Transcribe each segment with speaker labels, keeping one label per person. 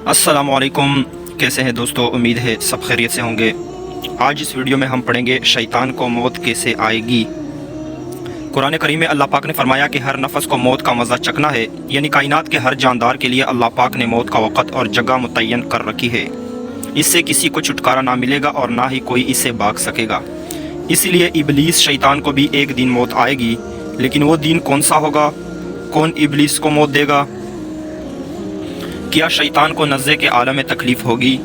Speaker 1: अस्सलामुअलैकुम। कैसे हैं दोस्तों? उम्मीद है सब खैरियत से होंगे। आज इस वीडियो में हम पढ़ेंगे शैतान को मौत कैसे आएगी। कुरान करीम में अल्लाह पाक ने फरमाया कि हर नफस को मौत का मज़ा चखना है, यानी कायनात के हर जानदार के लिए अल्लाह पाक ने मौत का वक़्त और जगह मुतय्यन कर रखी है। इससे किसी को छुटकारा ना मिलेगा और ना ही कोई इससे भाग सकेगा। इसलिए इबलीस शैतान को भी एक दिन मौत आएगी, लेकिन वो दिन कौन सा होगा? कौन इबलीस को मौत देगा? क्या शैतान को नज़्ज़े के आलम में तकलीफ़ होगी?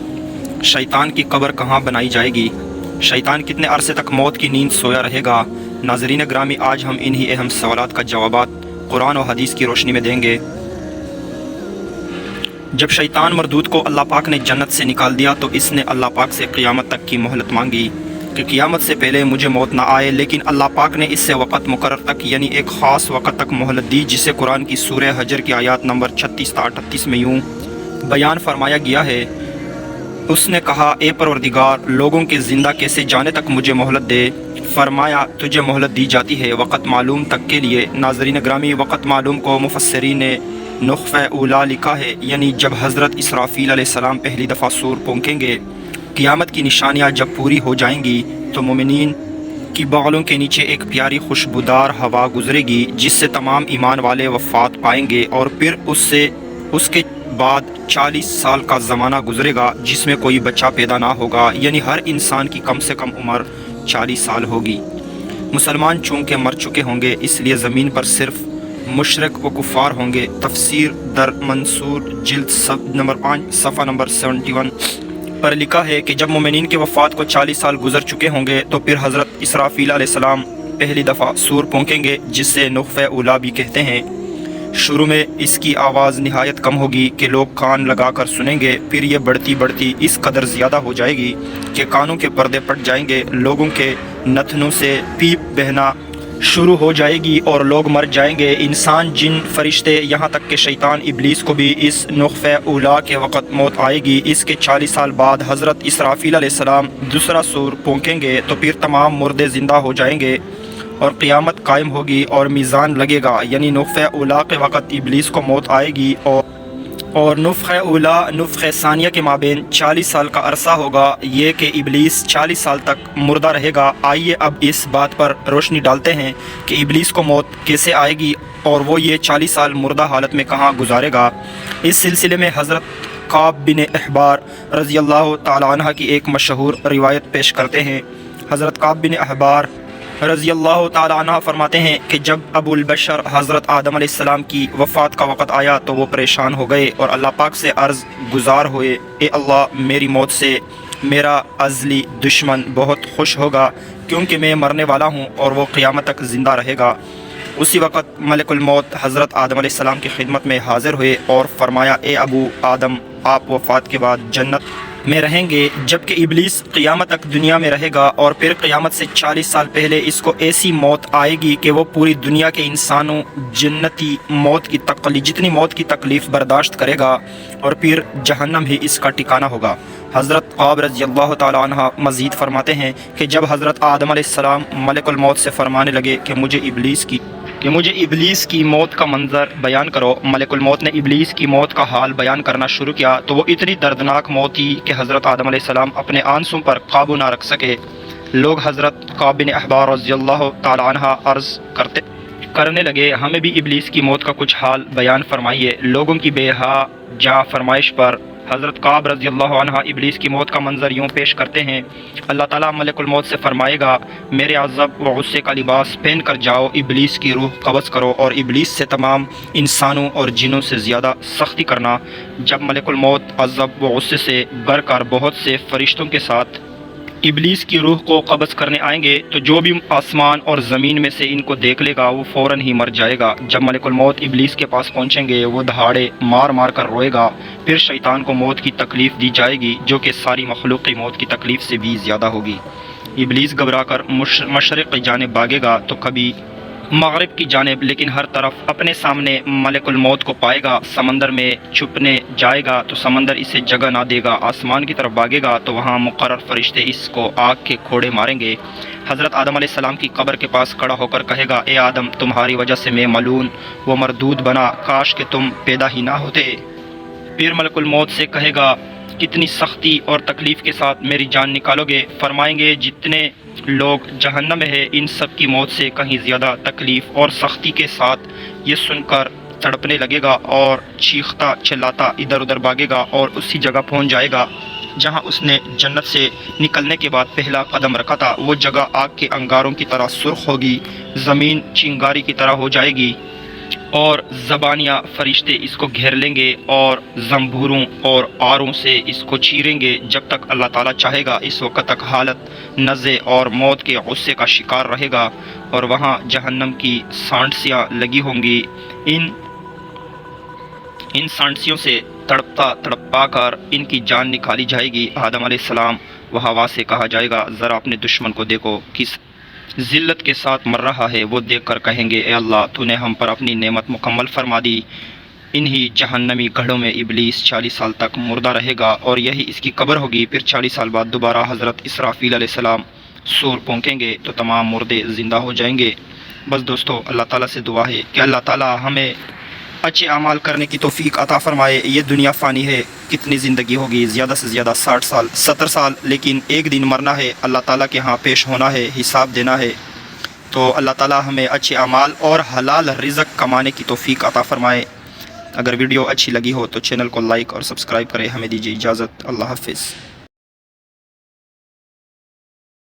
Speaker 1: शैतान की कब्र कहाँ बनाई जाएगी? शैतान कितने अरसे तक मौत की नींद सोया रहेगा? नाज़रीन ग्रामी, आज हम इन्हीं अहम सवालात का जवाबात कुरान और हदीस की रोशनी में देंगे। जब शैतान मरदूद को अल्लाह पाक ने जन्नत से निकाल दिया तो इसने अल्लाह पाक से क़ियामत तक की मोहलत मांगी कि क़ियामत से पहले मुझे मौत ना आए, लेकिन अल्लाह पाक ने इससे वक़्त मुकर्रर तक यानी एक ख़ास वक़्त तक मोहलत दी, जिसे कुरान की सूरह हजर की आयत नंबर 36 से 38 में यूँ बयान फरमाया गया है। उसने कहा, ए परवरदिगार, लोगों के ज़िंदा कैसे जाने तक मुझे मोहलत दे। फरमाया, तुझे मोहलत दी जाती है वक़्त मालूम तक के लिए। नाज़रीन ग्रामी, वक़्त मालूम को मुफस्सिरीन ने नुख्फ़े ऊला लिखा है, यानी जब हज़रत इसराफ़ील अलैहिस्सलाम पहली दफ़ा सूर फूंकेंगे, क़ियामत की निशानियाँ जब पूरी हो जाएंगी तो मोमिनीन की बालों के नीचे एक प्यारी खुशबूदार हवा गुजरेगी, जिससे तमाम ईमान वाले वफ़ात पाएंगे, और फिर उसके बाद 40 साल का ज़माना गुजरेगा जिसमें कोई बच्चा पैदा ना होगा, यानी हर इंसान की कम से कम उम्र 40 साल होगी। मुसलमान चूँकि मर चुके होंगे, इसलिए ज़मीन पर सिर्फ मुशरिक व कुफ़ार होंगे। तफसीर दर मंसूर जिल्द नंबर 5 सफ़ा नंबर 71 पर लिखा है कि जब मोमिनीन के वफ़ात को 40 साल गुजर चुके होंगे तो फिर हज़रत इसराफ़ील अलैहिस्सलाम पहली दफ़ा सूर फूंकेंगे, जिससे नुख्फ़े ऊला भी कहते हैं। शुरू में इसकी आवाज़ निहायत कम होगी कि लोग कान लगाकर सुनेंगे, फिर ये बढ़ती बढ़ती इस कदर ज़्यादा हो जाएगी कि कानों के पर्दे फट जाएंगे, लोगों के नथनों से पीप बहना शुरू हो जाएगी और लोग मर जाएंगे। इंसान, जिन, फरिश्ते, यहाँ तक कि शैतान इबलीस को भी इस नुख्फ़े ऊला के वक़्त मौत आएगी। इसके 40 साल बाद हज़रत इसराफ़ील अलैहिस्सलाम दूसरा सूर फूंकेंगे तो फिर तमाम मुर्दे ज़िंदा हो जाएंगे और क़ियामत कायम होगी और मीज़ान लगेगा, यानी नुख्फ़े ऊला के वक़्त इबलीस को मौत आएगी और नुफ़्ख़े ऊला नुफ़्ख़े सानिया के माबेन 40 साल का अरसा होगा, ये कि इबलीस 40 साल तक मुर्दा रहेगा। आइए अब इस बात पर रोशनी डालते हैं कि इबलीस को मौत कैसे आएगी और वो ये 40 साल मुर्दा हालत में कहाँ गुजारेगा। इस सिलसिले में हज़रत काब बिन अहबार रज़ी अल्लाह ताला अन्हा की एक मशहूर रिवायत पेश करते हैं। हज़रत काब बिन अहबार रज़ी अल्लाह ताला अन्हा फरमाते हैं कि जब अबुल बशर हज़रत आदम अलैहिस्सलाम की वफ़ात का वक़्त आया तो वो परेशान हो गए और अल्लाह पाक से अर्ज़ गुज़ार हुए, ए अल्लाह, मेरी मौत से मेरा अज़ली दुश्मन बहुत खुश होगा, क्योंकि मैं मरने वाला हूँ और वो क़ियामत तक ज़िंदा रहेगा। उसी वक़्त मलकुल मौत हज़रत आदम अलैहिस्सलाम की खिदमत में हाज़िर हुए और फरमाया, ए अबू आदम, आप वफ़ात के बाद जन्नत में रहेंगे, जबकि इबलीस क़ियामत तक दुनिया में रहेगा और फिर क़ियामत से 40 साल पहले इसको ऐसी मौत आएगी कि वो पूरी दुनिया के इंसानों जन्नती मौत की जितनी मौत की तकलीफ़ बर्दाश्त करेगा और फिर जहन्नम ही इसका ठिकाना होगा। हज़रत काब रज़ी अल्लाह ताला अन्हा मज़ीद फरमाते हैं कि जब हज़रत आदम अलैहिस्सलाम मलकुल मौत से फरमाने लगे कि मुझे इबलीस की मौत का मंज़र बयान करो, मलकुल मौत ने इबलीस की मौत का हाल बयान करना शुरू किया तो वो इतनी दर्दनाक मौत थी कि हज़रत आदम अलैहिस्सलाम अपने आंसुओं पर काबू ना रख सके। लोग हज़रत काब बिन अहबार रज़ी अल्लाह ताला अन्हा अर्ज़ करने लगे, हमें भी इबलीस की मौत का कुछ हाल बयान फरमाइए। लोगों की बेहाजा फरमाइश पर हज़रत काब रज़ी अल्लाह अन्हा इबलीस की मौत का मंज़र यूँ पेश करते हैं, अल्लाह ताला मलकुल मौत से फरमाएगा, मेरे अज़ब व गुस्से का लिबास पहन कर जाओ, इबलीस की रूह कब्ज़ करो और इबलीस से तमाम इंसानों और जिनों से ज़्यादा सख्ती करना। जब मलकुल मौत अज़ब व गुस्से से भरकर बहुत से फ़रिश्तों के साथ इबलीस की रूह को कब्ज़ करने आएंगे तो जो भी आसमान और ज़मीन में से इनको देख लेगा वो फ़ौरन ही मर जाएगा। जब मलकुल मौत इबलीस के पास पहुंचेंगे वो दहाड़े मार मार कर रोएगा। फिर शैतान को मौत की तकलीफ़ दी जाएगी, जो कि सारी मखलूक की मौत की तकलीफ़ से भी ज़्यादा होगी। इबलीस घबरा कर मशरिक़ की जानिब भागेगा तो कभी मगरिब की जानिब, लेकिन हर तरफ अपने सामने मलकुल मौत को पाएगा। समंदर में छुपने जाएगा तो समंदर इसे जगह ना देगा। आसमान की तरफ भागेगा तो वहाँ मुकर्रर फरिश्ते इसको आग के खोड़े मारेंगे। हज़रत आदम अलैहिस्सलाम की कब्र के पास खड़ा होकर कहेगा, ए आदम, तुम्हारी वजह से मैं मलून व मरदूद बना, काश कि तुम पैदा ही ना होते। پھر ملک الموت سے کہے گا کتنی سختی اور تکلیف کے ساتھ میری جان نکالو گے؟ فرمائیں گے جتنے لوگ جہنم میں ہے ان سب کی موت سے کہیں زیادہ تکلیف اور سختی کے ساتھ یہ سن کر تڑپنے لگے گا اور چیختا چلاتا ادھر ادھر بھاگے گا اور اسی جگہ پہنچ جائے گا جہاں اس نے جنت سے نکلنے کے بعد پہلا قدم رکھا تھا۔ وہ جگہ آگ کے انگاروں کی طرح سرخ ہوگی، زمین چنگاری کی طرح ہو جائے گی اور زبانیاں فرشتے اس کو گھیر لیں گے اور زنبوروں اور آروں سے اس کو چیریں گے جب تک اللہ تعالیٰ چاہے گا۔ اس وقت تک حالت نزے اور موت کے غصے کا شکار رہے گا اور وہاں جہنم کی سانٹسیاں لگی ہوں گی۔ ان سانٹسیوں سے تڑپتا تڑپا کر ان کی جان نکالی جائے گی۔ آدم علیہ السلام و حوا سے کہا جائے گا ذرا اپنے دشمن کو دیکھو کس ذلت کے ساتھ مر رہا ہے۔ وہ دیکھ کر کہیں گے اے اللہ تو نے ہم پر اپنی نعمت مکمل فرما دی۔ انہی جہنمی گڑھوں میں ابلیس 40 سال تک مردہ رہے گا اور یہی اس کی قبر ہوگی۔ پھر 40 سال بعد دوبارہ حضرت اسرافیل علیہ السلام سور پھونکیں گے تو تمام مردے زندہ ہو جائیں گے۔ بس دوستو اللہ تعالیٰ سے دعا ہے کہ اللہ تعالیٰ ہمیں اچھے اعمال کرنے کی توفیق عطا فرمائے۔ یہ دنیا فانی ہے، کتنی زندگی ہوگی؟ زیادہ سے زیادہ 60 سال 70 سال، لیکن ایک دن مرنا ہے، اللہ تعالیٰ کے ہاں پیش ہونا ہے، حساب دینا ہے۔ تو اللہ تعالیٰ ہمیں اچھے اعمال اور حلال رزق کمانے کی توفیق عطا فرمائے۔ اگر ویڈیو اچھی لگی ہو تو چینل کو لائک اور سبسکرائب کریں۔ ہمیں دیجیے اجازت، اللہ حافظ۔